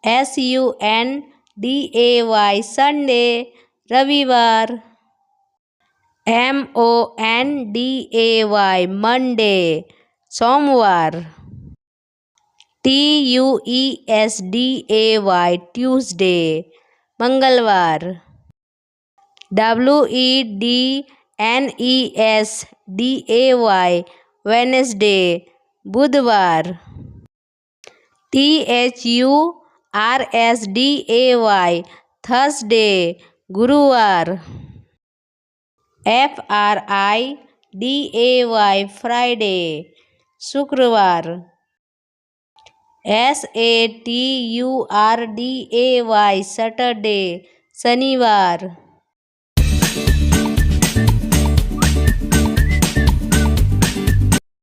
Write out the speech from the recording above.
SUNDAY Sunday રવિવાર, MONDAY મંડે સોમવાર, TUESDAY Tuesday મંગળવાર, WEDNESDAY વેનસડે બુધવાર, THURSDAY થર્સડે ગુરુવાર, FRIDAY ફ્રાઇડે શુક્રવાર, SATURDAY સેટરડે શનિવાર,